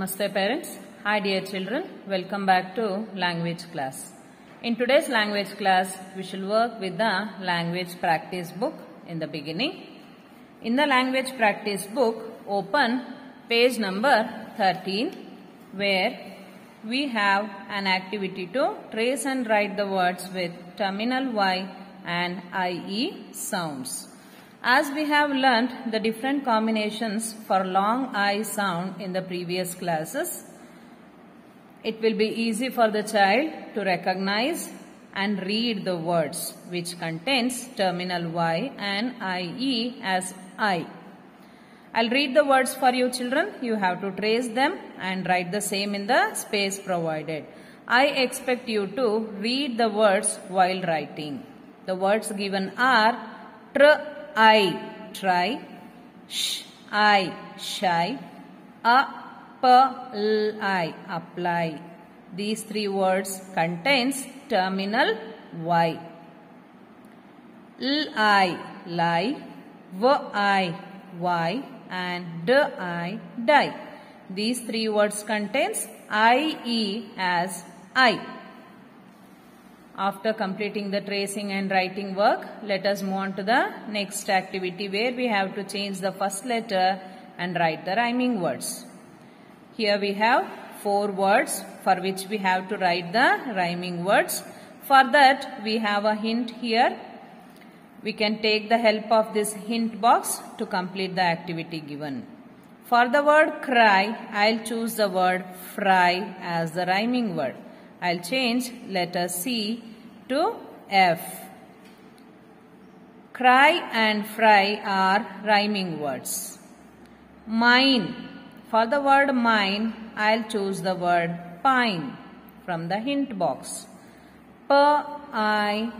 Namaste parents. Hi dear children. Welcome back to language class. In today's language class, we shall work with the language practice book in the beginning. In the language practice book, open page number 13 where we have an activity to trace and write the words with terminal Y and IE sounds. As we have learnt the different combinations for long I sound in the previous classes, it will be easy for the child to recognize and read the words which contains terminal Y and IE as I. I'll read the words for you children. You have to trace them and write the same in the space provided. I expect you to read the words while writing. The words given are try, I, shy, apply, apply. These three words contains terminal Y. Lie, y, and die. These three words contains IE as I. After completing the tracing and writing work, let us move on to the next activity where we have to change the first letter and write the rhyming words. Here we have 4 words for which we have to write the rhyming words. For that, we have a hint here. We can take the help of this hint box to complete the activity given. For the word cry, I'll choose the word fry as the rhyming word. I'll change letter C to F. Cry and fry are rhyming words. Mine. For the word mine, I'll choose the word pine from the hint box. Pine.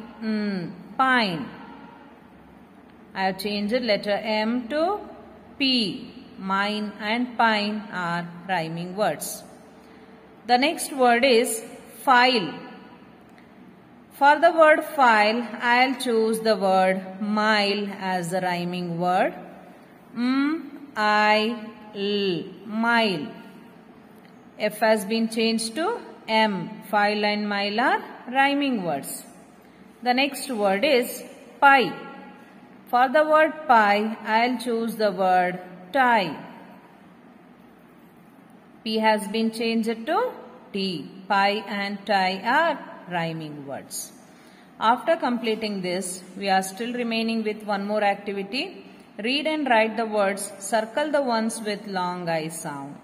I have changed letter M to P. Mine and pine are rhyming words. The next word is file. For the word file, I'll choose the word mile as the rhyming word. Mile. F has been changed to M. File and mile are rhyming words. The next word is pie. For the word pie, I'll choose the word tie. P has been changed to T. Pie and tie are rhyming words. After completing this, we are still remaining with one more activity. Read and write the words. Circle the ones with long I sound.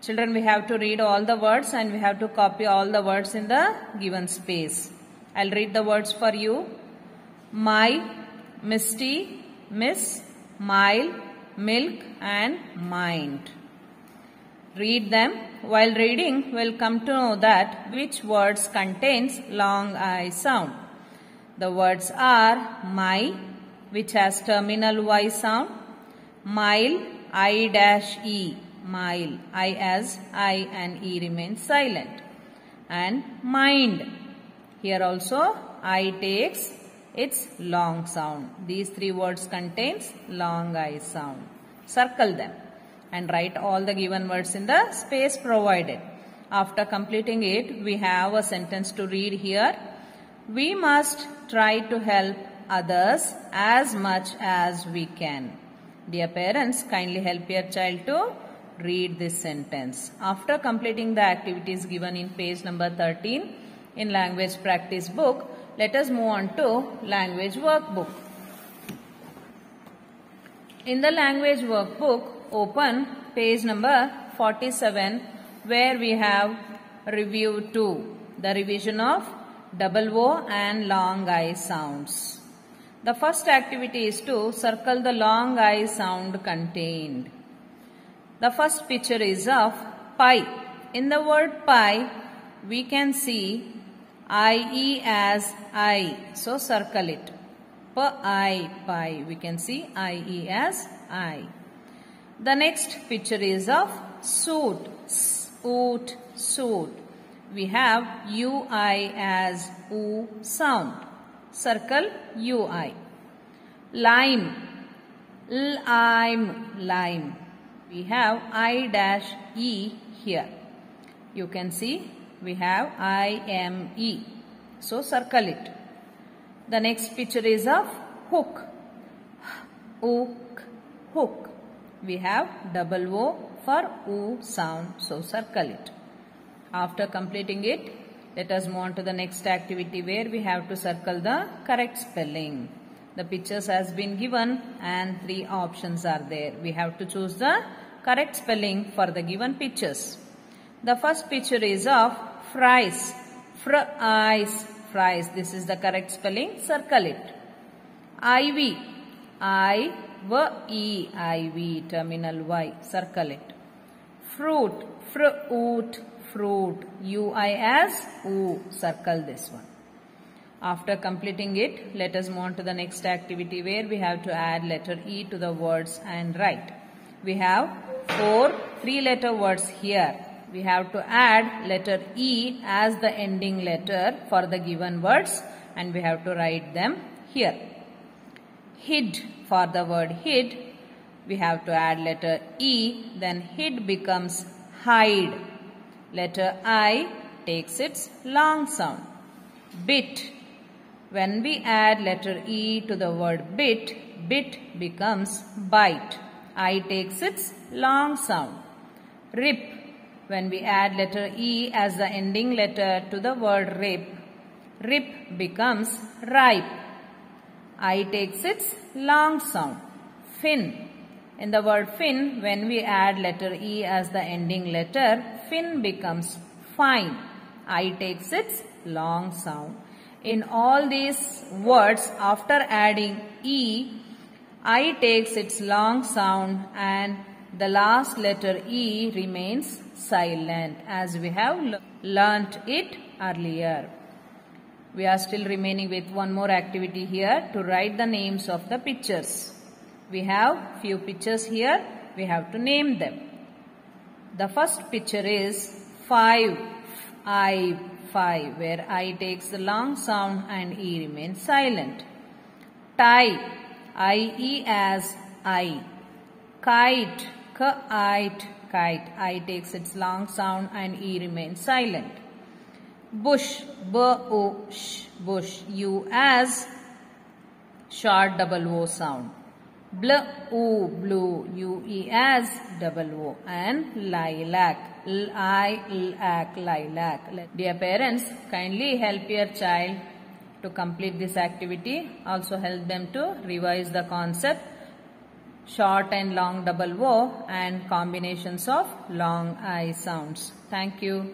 Children, we have to read all the words and we have to copy all the words in the given space. I'll read the words for you. My, misty, miss, mile, milk and mind. Read them. While reading, we'll come to know that which words contains long I sound. The words are my, which has terminal Y sound, mile, I-E, mile, I as I and E remains silent, and mind. Here also I takes its long sound. These 3 words contains long I sound. Circle them and write all the given words in the space provided. After completing it, we have a sentence to read here. We must try to help others as much as we can. Dear parents, kindly help your child to read this sentence. After completing the activities given in page number 13 in language practice book, let us move on to language workbook. In the language workbook, open page number 47 where we have review 2, the revision of double O and long I sounds. The first activity is to circle the long I sound contained. The first picture is of pie. In the word pie, we can see IE as I. So circle it. Pie. We can see IE as I. The next picture is of suit. Suit. We have UI as U sound. Circle UI. Lime. Lime. We have I-E here. You can see we have I-M-E. So circle it. The next picture is of hook. Hook, hook. We have double O for O sound. So circle it. After completing it, let us move on to the next activity where we have to circle the correct spelling. The pictures has been given and 3 options are there. We have to choose the correct spelling for the given pictures. The first picture is of fries. Fries. Fries. This is the correct spelling. Circle it. Ivy. I-V-E. Ivy. Terminal Y. Circle it. Fruit. Fruit. Fruit. U-I as U. Circle this one. After completing it, let us move on to the next activity where we have to add letter E to the words and write. We have 4 3-letter words here. We have to add letter E as the ending letter for the given words and we have to write them here. Hid, for the word hid, we have to add letter E, then hid becomes hide. Letter I takes its long sound. Bit. When we add letter E to the word bit, bit becomes bite. I takes its long sound. Rip. When we add letter E as the ending letter to the word rip, rip becomes ripe. I takes its long sound. Fin. In the word fin, when we add letter E as the ending letter, fin becomes fine. I takes its long sound. In all these words, after adding E, I takes its long sound and the last letter E remains silent as we have learnt it earlier. We are still remaining with one more activity here to write the names of the pictures. We have few pictures here. We have to name them. The first picture is 5. Where I takes the long sound and E remains silent. Tie. I-E as I. Kite. Kite. Kite. I takes its long sound and E remains silent. Bush. B-O-sh. Bush. U as short double O sound. Blue. Blue. U-E as double O. And lilac. L-I-L-A-C. Lilac. Dear parents, kindly help your child to complete this activity. Also help them to revise the concept, short and long double O and combinations of long I sounds. Thank you.